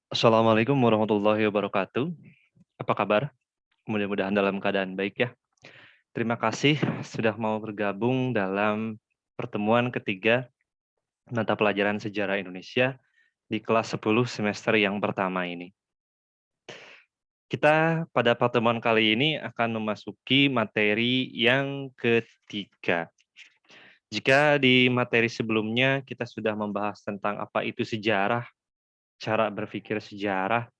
Assalamualaikum warahmatullahi wabarakatuh. Apa kabar? Mudah-mudahan dalam keadaan baik ya. Terima kasih sudah mau bergabung dalam pertemuan ketiga mata pelajaran sejarah Indonesia di kelas 10 semester yang pertama ini. Kita pada pertemuan kali ini akan memasuki materi yang ketiga. Jika di materi sebelumnya kita sudah membahas tentang apa itu sejarah, cara berpikir sejarah,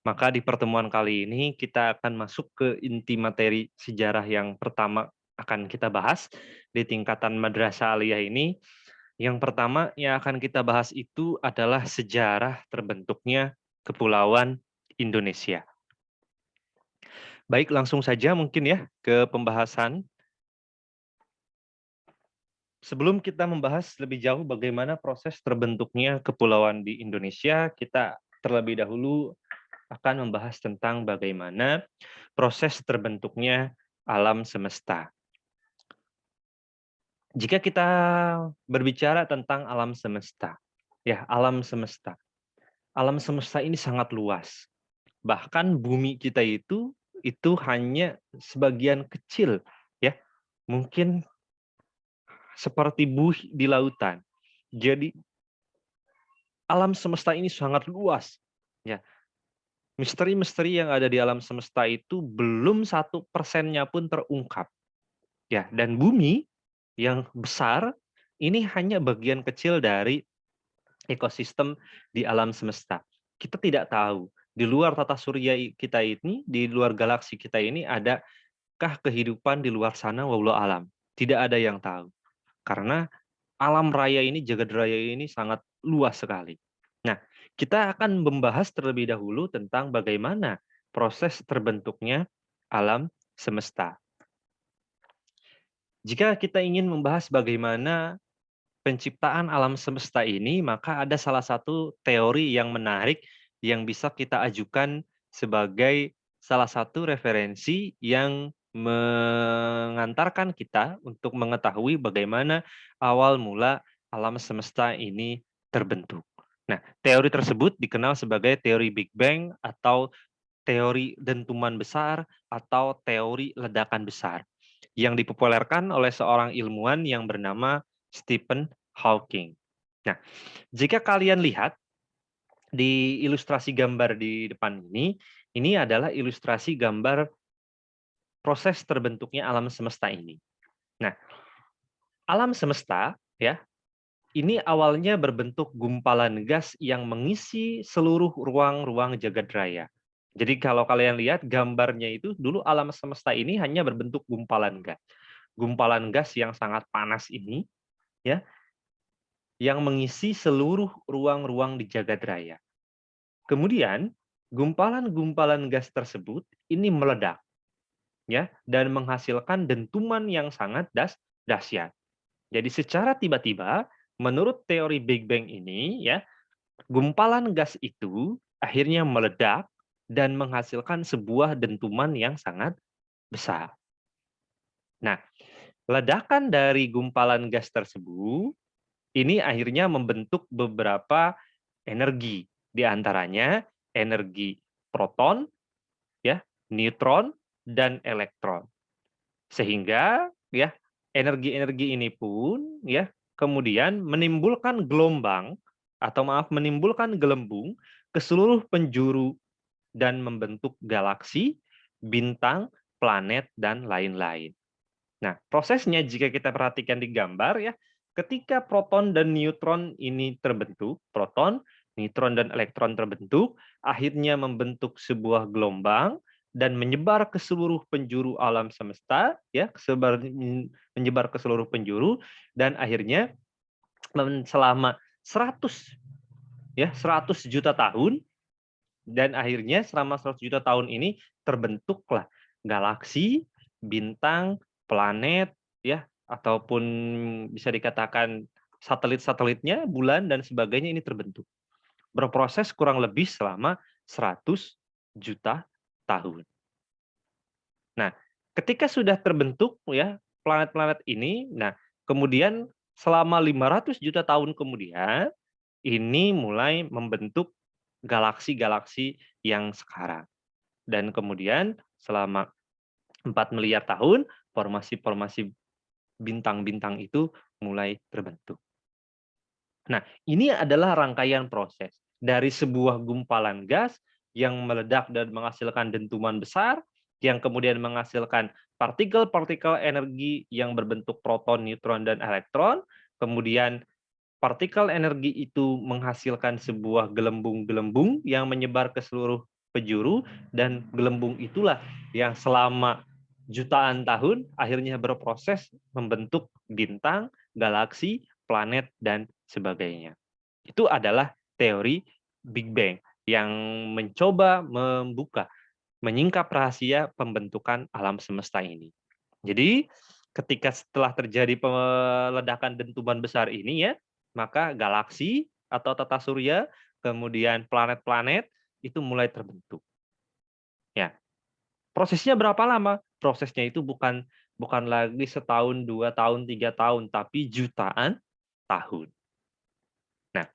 maka di pertemuan kali ini kita akan masuk ke inti materi sejarah yang pertama akan kita bahas di tingkatan madrasah aliyah ini. Yang pertama yang akan kita bahas itu adalah sejarah terbentuknya Kepulauan Indonesia. Baik, langsung saja mungkin ya ke pembahasan. Sebelum kita membahas lebih jauh bagaimana proses terbentuknya kepulauan di Indonesia, kita terlebih dahulu akan membahas tentang bagaimana proses terbentuknya alam semesta. Jika kita berbicara tentang alam semesta, ya alam semesta ini sangat luas. Bahkan bumi kita itu hanya sebagian kecil, ya, mungkin seperti buih di lautan. Jadi alam semesta ini sangat luas, ya. Misteri-misteri yang ada di alam semesta itu belum 1%-nya pun terungkap. Ya, dan bumi yang besar ini hanya bagian kecil dari ekosistem di alam semesta. Kita tidak tahu di luar tata surya kita ini, di luar galaksi kita ini, adakah kehidupan di luar sana, wallahu alam. Tidak ada yang tahu. Karena alam raya ini, jagat raya ini sangat luas sekali. Nah, kita akan membahas terlebih dahulu tentang bagaimana proses terbentuknya alam semesta. Jika kita ingin membahas bagaimana penciptaan alam semesta ini, maka ada salah satu teori yang menarik yang bisa kita ajukan sebagai salah satu referensi yang mengantarkan kita untuk mengetahui bagaimana awal mula alam semesta ini terbentuk. Nah, teori tersebut dikenal sebagai teori Big Bang atau teori dentuman besar atau teori ledakan besar yang dipopulerkan oleh seorang ilmuwan yang bernama Stephen Hawking. Nah, jika kalian lihat di ilustrasi gambar di depan ini adalah ilustrasi gambar proses terbentuknya alam semesta ini. Nah, alam semesta ya, ini awalnya berbentuk gumpalan gas yang mengisi seluruh ruang-ruang jagat raya. Jadi kalau kalian lihat gambarnya itu dulu alam semesta ini hanya berbentuk gumpalan gas. Gumpalan gas yang sangat panas ini ya, yang mengisi seluruh ruang-ruang di jagat raya. Kemudian gumpalan-gumpalan gas tersebut ini meledak ya dan menghasilkan dentuman yang sangat dahsyat. Jadi secara tiba-tiba menurut teori Big Bang ini ya, gumpalan gas itu akhirnya meledak dan menghasilkan sebuah dentuman yang sangat besar. Nah, ledakan dari gumpalan gas tersebut ini akhirnya membentuk beberapa energi, di antaranya energi proton, ya, neutron, dan elektron. Sehingga ya energi-energi ini pun ya kemudian menimbulkan gelombang atau maaf menimbulkan gelembung ke seluruh penjuru dan membentuk galaksi, bintang, planet dan lain-lain. Nah, prosesnya jika kita perhatikan di gambar ya, ketika proton dan neutron ini terbentuk, proton, neutron dan elektron terbentuk, akhirnya membentuk sebuah gelombang dan menyebar ke seluruh penjuru alam semesta ya, menyebar ke seluruh penjuru dan akhirnya selama 100 ya, 100 juta tahun dan akhirnya selama 100 juta tahun ini terbentuklah galaksi, bintang, planet, ya, ataupun bisa dikatakan satelit-satelitnya, bulan dan sebagainya ini terbentuk. Berproses kurang lebih selama 100 juta tahun. Nah, ketika sudah terbentuk ya planet-planet ini, nah kemudian selama 500 juta tahun kemudian ini mulai membentuk galaksi-galaksi yang sekarang. Dan kemudian selama 4 miliar tahun, formasi-formasi bintang-bintang itu mulai terbentuk. Nah, ini adalah rangkaian proses dari sebuah gumpalan gas yang meledak dan menghasilkan dentuman besar, yang kemudian menghasilkan partikel-partikel energi yang berbentuk proton, neutron, dan elektron. Kemudian partikel energi itu menghasilkan sebuah gelembung-gelembung yang menyebar ke seluruh penjuru, dan gelembung itulah yang selama jutaan tahun akhirnya berproses membentuk bintang, galaksi, planet, dan sebagainya. Itu adalah teori Big Bang yang mencoba membuka, menyingkap rahasia pembentukan alam semesta ini. Jadi, ketika setelah terjadi ledakan dentuman besar ini ya, maka galaksi atau tata surya, kemudian planet-planet itu mulai terbentuk. Ya, prosesnya berapa lama? Prosesnya itu bukan bukan lagi setahun, 2 tahun, 3 tahun, tapi jutaan tahun. Nah,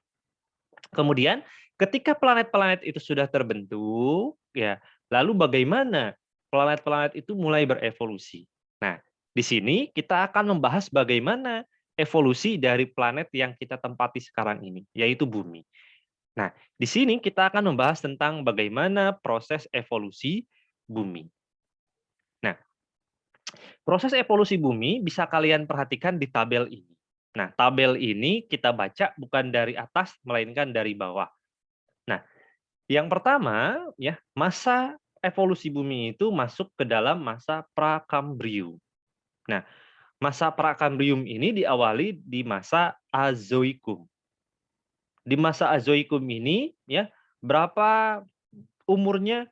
kemudian ketika planet-planet itu sudah terbentuk, ya, lalu bagaimana planet-planet itu mulai berevolusi? Nah, di sini kita akan membahas bagaimana evolusi dari planet yang kita tempati sekarang ini, yaitu bumi. Nah, di sini kita akan membahas tentang bagaimana proses evolusi bumi. Nah, proses evolusi bumi bisa kalian perhatikan di tabel ini. Nah, tabel ini kita baca bukan dari atas, melainkan dari bawah. Nah, yang pertama, ya, masa evolusi bumi itu masuk ke dalam masa Prakambrium. Nah, masa Prakambrium ini diawali di masa Azoikum. Di masa Azoikum ini, ya, berapa umurnya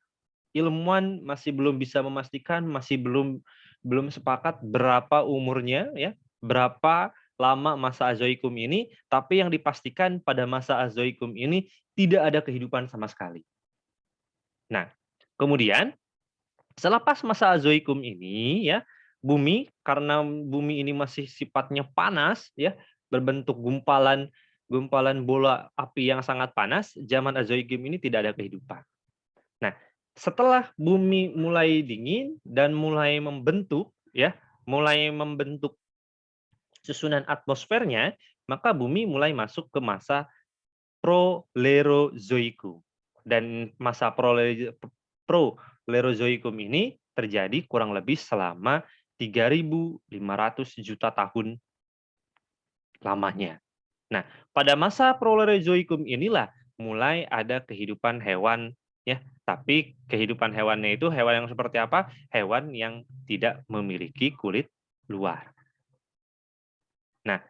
ilmuwan masih belum bisa memastikan, masih belum belum sepakat berapa umurnya, ya, berapa lama masa Azoikum ini, tapi yang dipastikan pada masa Azoikum ini tidak ada kehidupan sama sekali. Nah, kemudian selepas masa Azoikum ini ya, bumi karena bumi ini masih sifatnya panas ya, berbentuk gumpalan gumpalan bola api yang sangat panas, zaman Azoikum ini tidak ada kehidupan. Nah, setelah bumi mulai dingin dan mulai membentuk ya, mulai membentuk susunan atmosfernya, maka bumi mulai masuk ke masa Prolerozoikum. Dan masa Prolerozoikum ini terjadi kurang lebih selama 3.500 juta tahun lamanya. Nah, pada masa Prolerozoikum inilah mulai ada kehidupan hewan ya, tapi kehidupan hewannya itu hewan yang seperti apa? Hewan yang tidak memiliki kulit luar. Nah,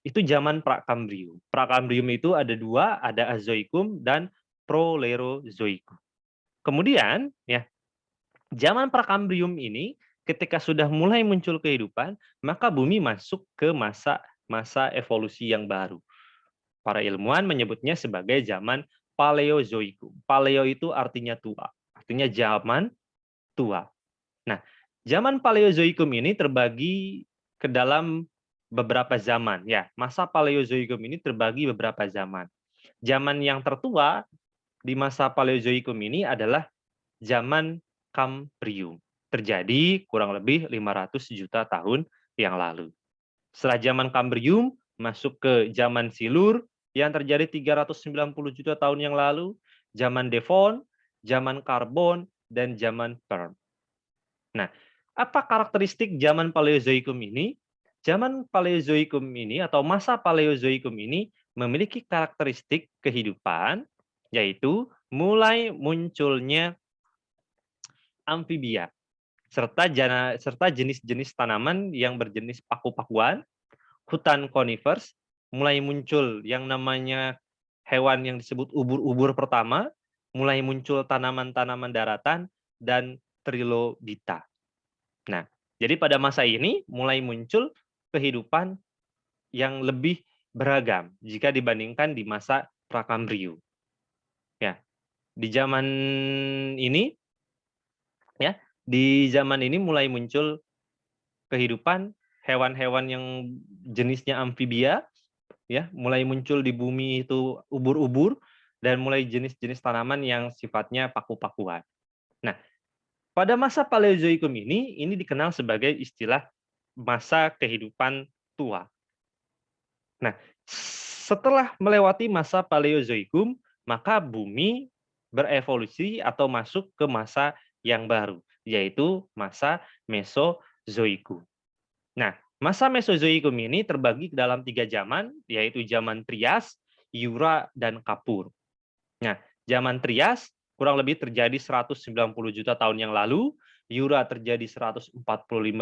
itu zaman Prakambrium. Prakambrium itu ada dua, ada Azoikum dan Prolerozoikum. Kemudian, ya, zaman Prakambrium ini ketika sudah mulai muncul kehidupan, maka bumi masuk ke masa masa evolusi yang baru. Para ilmuwan menyebutnya sebagai zaman Paleozoikum. Paleo itu artinya tua, artinya zaman tua. Nah, zaman Paleozoikum ini terbagi ke dalam beberapa zaman ya. Masa Paleozoikum ini terbagi beberapa zaman. Zaman yang tertua di masa Paleozoikum ini adalah zaman Kambrium. Terjadi kurang lebih 500 juta tahun yang lalu. Setelah zaman Kambrium masuk ke zaman Silur yang terjadi 390 juta tahun yang lalu, zaman Devon, zaman Karbon, dan zaman Perm. Nah, apa karakteristik zaman Paleozoikum ini? Zaman Paleozoikum ini atau masa Paleozoikum ini memiliki karakteristik kehidupan, yaitu mulai munculnya amfibia serta jenis-jenis tanaman yang berjenis paku-pakuan, hutan conifers, mulai muncul yang namanya hewan yang disebut ubur-ubur pertama, mulai muncul tanaman-tanaman daratan, dan trilobita. Nah, jadi pada masa ini mulai muncul kehidupan yang lebih beragam jika dibandingkan di masa Prakambrium. Ya, di zaman ini ya, di zaman ini mulai muncul kehidupan hewan-hewan yang jenisnya amfibia ya, mulai muncul di bumi itu ubur-ubur dan mulai jenis-jenis tanaman yang sifatnya paku-pakuan. Nah, pada masa Paleozoikum ini dikenal sebagai istilah masa kehidupan tua. Nah, setelah melewati masa Paleozoikum, maka bumi berevolusi atau masuk ke masa yang baru, yaitu masa Mesozoikum. Nah, masa Mesozoikum ini terbagi ke dalam 3 zaman, yaitu zaman Trias, Jura, dan Kapur. Nah, zaman Trias kurang lebih terjadi 190 juta tahun yang lalu, Jura terjadi 145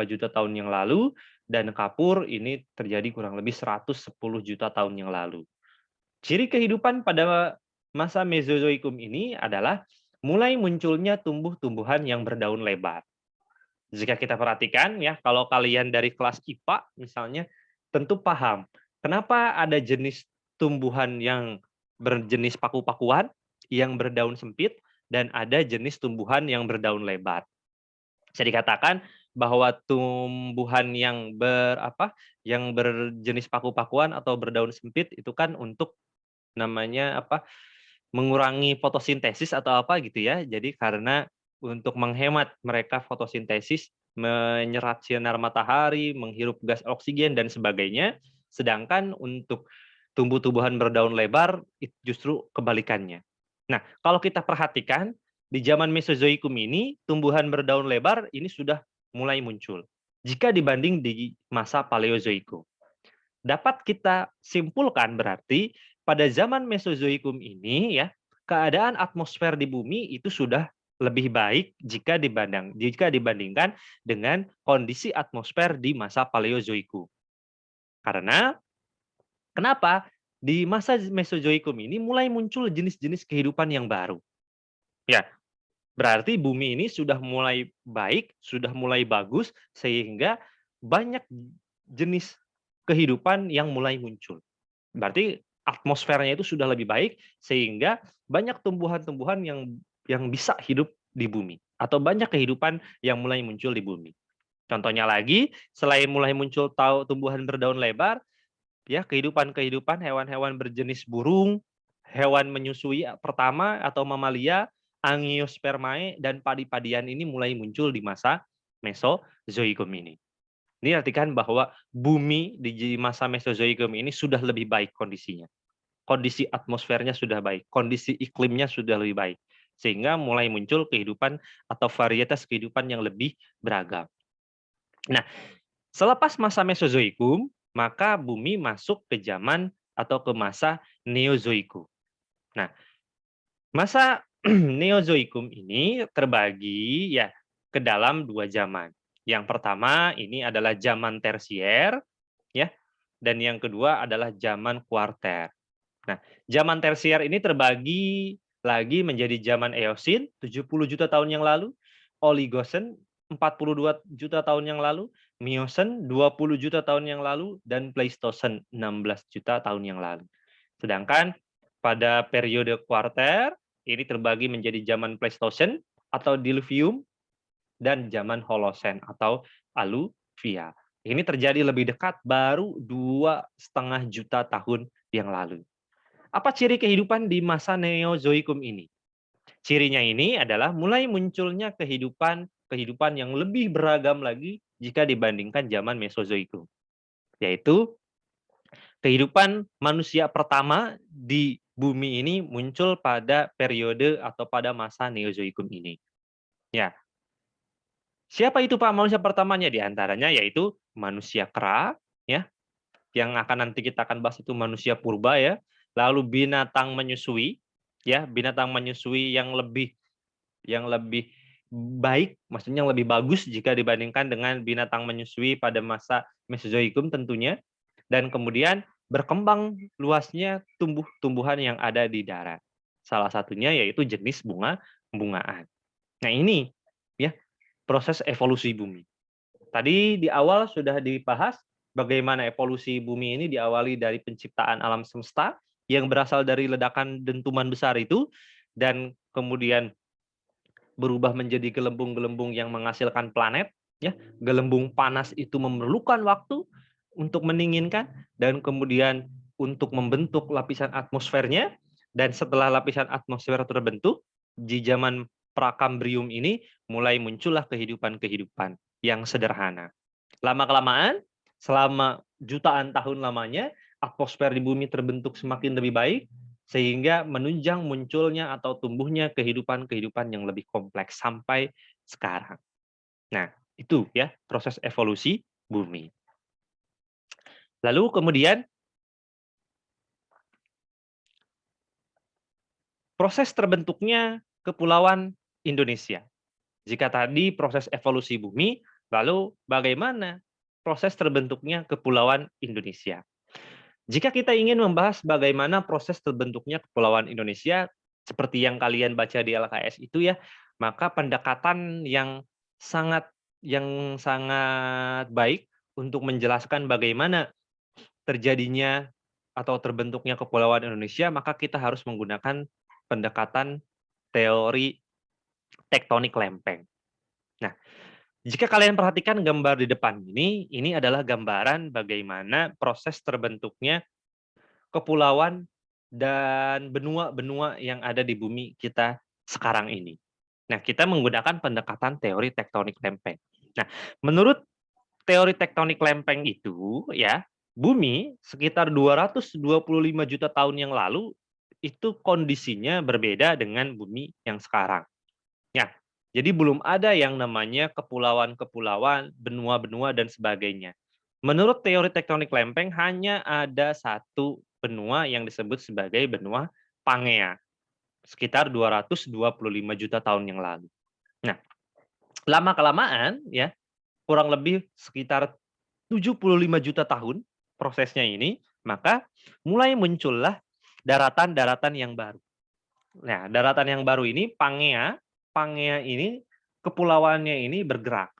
juta tahun yang lalu, dan Kapur ini terjadi kurang lebih 110 juta tahun yang lalu. Ciri kehidupan pada masa Mesozoikum ini adalah mulai munculnya tumbuh-tumbuhan yang berdaun lebar. Jika kita perhatikan ya, kalau kalian dari kelas IPA misalnya, tentu paham kenapa ada jenis tumbuhan yang berjenis paku-pakuan, yang berdaun sempit, dan ada jenis tumbuhan yang berdaun lebar. Bisa dikatakan bahwa tumbuhan yang berjenis paku-pakuan atau berdaun sempit itu kan untuk namanya mengurangi fotosintesis atau apa gitu ya. Jadi karena untuk menghemat mereka fotosintesis, menyerap sinar matahari, menghirup gas oksigen dan sebagainya. Sedangkan untuk tumbuh-tumbuhan berdaun lebar justru kebalikannya. Nah, kalau kita perhatikan di zaman Mesozoikum ini tumbuhan berdaun lebar ini sudah mulai muncul jika dibanding di masa Paleozoikum. Dapat kita simpulkan berarti pada zaman Mesozoikum ini ya, keadaan atmosfer di bumi itu sudah lebih baik jika dibandingkan dengan kondisi atmosfer di masa Paleozoikum. Karena kenapa? Di masa Mesozoikum ini mulai muncul jenis-jenis kehidupan yang baru. Ya, berarti bumi ini sudah mulai baik, sudah mulai bagus sehingga banyak jenis kehidupan yang mulai muncul. Berarti atmosfernya itu sudah lebih baik sehingga banyak tumbuhan-tumbuhan yang bisa hidup di bumi atau banyak kehidupan yang mulai muncul di bumi. Contohnya lagi, selain mulai muncul tumbuhan berdaun lebar, ya kehidupan-kehidupan hewan-hewan berjenis burung, hewan menyusui pertama atau mamalia, Angiospermae dan padi-padian ini mulai muncul di masa Mesozoikum ini. Ini artikan bahwa bumi di masa Mesozoikum ini sudah lebih baik kondisinya. Kondisi atmosfernya sudah baik, kondisi iklimnya sudah lebih baik. Sehingga mulai muncul kehidupan atau varietas kehidupan yang lebih beragam. Nah, selepas masa Mesozoikum, maka bumi masuk ke zaman atau ke masa Neozoikum. Nah, masa Neozoikum ini terbagi ya ke dalam 2 zaman. Yang pertama ini adalah zaman tersier ya, dan yang kedua adalah zaman kuarter. Nah, zaman tersier ini terbagi lagi menjadi zaman Eosin 70 juta tahun yang lalu, Oligosen 42 juta tahun yang lalu, Miosen 20 juta tahun yang lalu, dan Pleistosen 16 juta tahun yang lalu. Sedangkan pada periode kuarter ini terbagi menjadi zaman Pleistosen atau Diluvium dan zaman Holosen atau Aluvia. Ini terjadi lebih dekat baru 2,5 juta tahun yang lalu. Apa ciri kehidupan di masa Neozoikum ini? Cirinya ini adalah mulai munculnya kehidupan yang lebih beragam lagi jika dibandingkan zaman Mesozoikum. Yaitu kehidupan manusia pertama di bumi ini muncul pada periode atau pada masa Neozoikum ini. Ya. Siapa itu Pak manusia pertamanya? Di antaranya yaitu manusia kera, ya, yang nanti kita akan bahas itu manusia purba ya. Lalu binatang menyusui, ya, binatang menyusui yang lebih baik, maksudnya yang lebih bagus jika dibandingkan dengan binatang menyusui pada masa Mesozoikum tentunya. Dan kemudian berkembang luasnya tumbuh-tumbuhan yang ada di darat. Salah satunya yaitu jenis bunga-bungaan. Nah, ini ya proses evolusi bumi. Tadi di awal sudah dibahas bagaimana evolusi bumi ini diawali dari penciptaan alam semesta yang berasal dari ledakan dentuman besar itu dan kemudian berubah menjadi gelembung-gelembung yang menghasilkan planet, ya. Gelembung panas itu memerlukan waktu untuk mendinginkan dan kemudian untuk membentuk lapisan atmosfernya Dan setelah lapisan atmosfer terbentuk, di zaman Prakambrium ini mulai muncullah kehidupan-kehidupan yang sederhana. Lama-kelamaan, selama jutaan tahun lamanya, atmosfer di bumi terbentuk semakin lebih baik, sehingga menunjang munculnya atau tumbuhnya kehidupan-kehidupan yang lebih kompleks sampai sekarang. Nah, itu ya proses evolusi bumi. Lalu kemudian proses terbentuknya Kepulauan Indonesia. Jika tadi proses evolusi bumi, lalu bagaimana proses terbentuknya Kepulauan Indonesia? Jika kita ingin membahas bagaimana proses terbentuknya Kepulauan Indonesia, seperti yang kalian baca di LKS itu ya, maka pendekatan yang sangat baik untuk menjelaskan bagaimana terjadinya atau terbentuknya Kepulauan Indonesia, maka kita harus menggunakan pendekatan teori tektonik lempeng. Nah, jika kalian perhatikan gambar di depan ini adalah gambaran bagaimana proses terbentuknya kepulauan dan benua-benua yang ada di bumi kita sekarang ini. Nah, kita menggunakan pendekatan teori tektonik lempeng. Nah, menurut teori tektonik lempeng itu ya, bumi sekitar 225 juta tahun yang lalu itu kondisinya berbeda dengan bumi yang sekarang. Ya, jadi belum ada yang namanya kepulauan-kepulauan, benua-benua, dan sebagainya. Menurut teori tektonik lempeng, hanya ada satu benua yang disebut sebagai benua Pangea, sekitar 225 juta tahun yang lalu. Nah, lama-kelamaan, ya, kurang lebih sekitar 75 juta tahun prosesnya ini, maka mulai muncullah daratan-daratan yang baru. Nah, daratan yang baru ini Pangea, Pangea ini kepulauannya ini bergerak.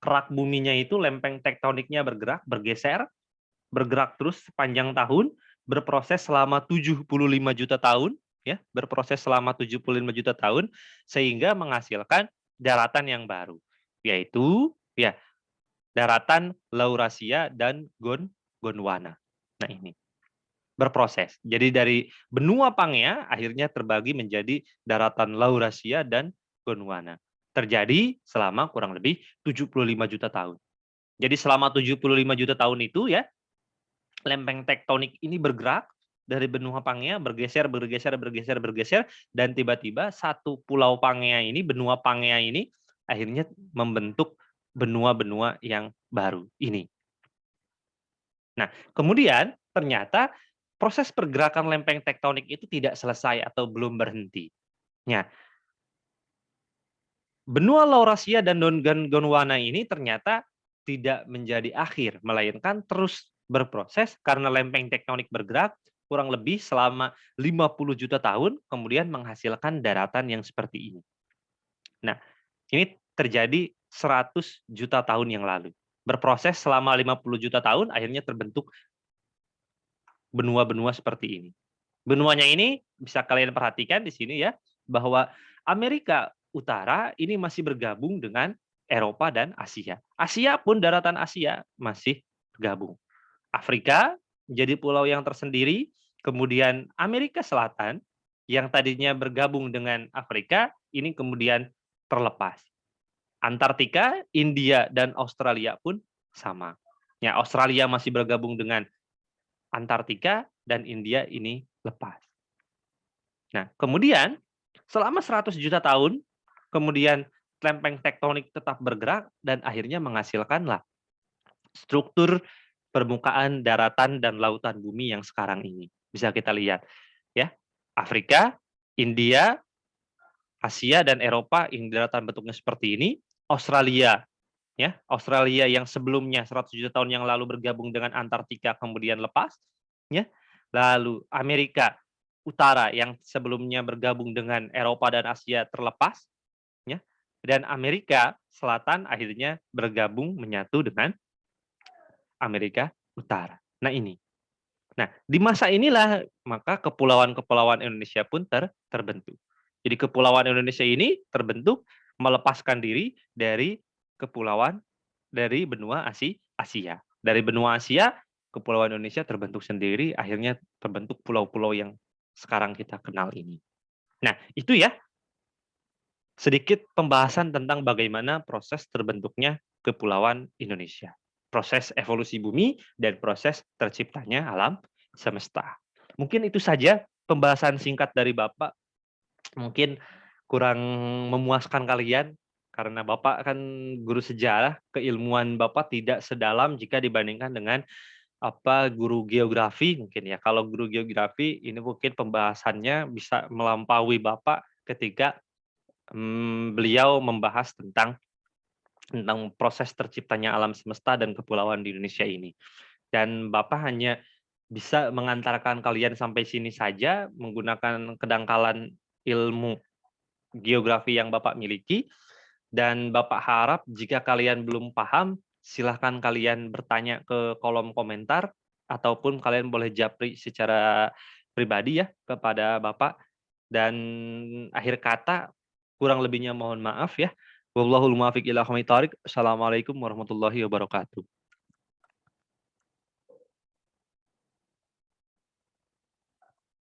Kerak buminya itu lempeng tektoniknya bergerak, bergerak terus sepanjang tahun, berproses selama 75 juta tahun, ya, berproses selama 75 juta tahun sehingga menghasilkan daratan yang baru, yaitu ya daratan Laurasia dan Gondwana. Nah, ini berproses. Jadi dari benua Pangea akhirnya terbagi menjadi daratan Laurasia dan Gondwana. Terjadi selama kurang lebih 75 juta tahun. Jadi selama 75 juta tahun itu ya, lempeng tektonik ini bergerak dari benua Pangea bergeser, bergeser, bergeser, bergeser, dan tiba-tiba satu pulau Pangea ini, benua Pangea ini akhirnya membentuk benua-benua yang baru ini. Nah, kemudian ternyata proses pergerakan lempeng tektonik itu tidak selesai atau belum berhenti. Nah, benua Laurasia dan Gondwana ini ternyata tidak menjadi akhir, melainkan terus berproses karena lempeng tektonik bergerak kurang lebih selama 50 juta tahun, kemudian menghasilkan daratan yang seperti ini. Nah, ini terjadi 100 juta tahun yang lalu. Berproses selama 50 juta tahun, akhirnya terbentuk benua-benua seperti ini. Benuanya ini bisa kalian perhatikan di sini ya, bahwa Amerika Utara ini masih bergabung dengan Eropa dan Asia. Asia pun daratan Asia masih bergabung. Afrika menjadi pulau yang tersendiri, kemudian Amerika Selatan yang tadinya bergabung dengan Afrika ini kemudian terlepas. Antartika, India dan Australia pun sama. Ya, Australia masih bergabung dengan Antartika dan India ini lepas. Nah, kemudian selama 100 juta tahun, kemudian lempeng tektonik tetap bergerak dan akhirnya menghasilkanlah struktur permukaan daratan dan lautan bumi yang sekarang ini. Bisa kita lihat ya. Afrika, India, Asia dan Eropa yang daratan bentuknya seperti ini, Australia ya, Australia yang sebelumnya 100 juta tahun yang lalu bergabung dengan Antartika kemudian lepas ya. Lalu Amerika Utara yang sebelumnya bergabung dengan Eropa dan Asia terlepas ya. Dan Amerika Selatan akhirnya bergabung menyatu dengan Amerika Utara. Nah, ini. Nah, di masa inilah maka kepulauan-kepulauan Indonesia pun terbentuk. Jadi kepulauan Indonesia ini terbentuk melepaskan diri dari kepulauan dari benua Asia. Dari benua Asia, kepulauan Indonesia terbentuk sendiri, akhirnya terbentuk pulau-pulau yang sekarang kita kenal ini. Nah, itu ya sedikit pembahasan tentang bagaimana proses terbentuknya Kepulauan Indonesia. Proses evolusi bumi dan proses terciptanya alam semesta. Mungkin itu saja pembahasan singkat dari Bapak. Mungkin kurang memuaskan kalian karena Bapak kan guru sejarah, keilmuan Bapak tidak sedalam jika dibandingkan dengan guru geografi mungkin ya. Kalau guru geografi ini mungkin pembahasannya bisa melampaui Bapak ketika beliau membahas tentang proses terciptanya alam semesta dan kepulauan di Indonesia ini. Dan Bapak hanya bisa mengantarkan kalian sampai sini saja menggunakan kedangkalan ilmu geografi yang Bapak miliki, dan Bapak harap jika kalian belum paham, silahkan kalian bertanya ke kolom komentar, ataupun kalian boleh japri secara pribadi ya kepada Bapak. Dan akhir kata, kurang lebihnya mohon maaf ya. Wallahul muwaffiq ila aqwamit thoriq. Assalamualaikum warahmatullahi wabarakatuh.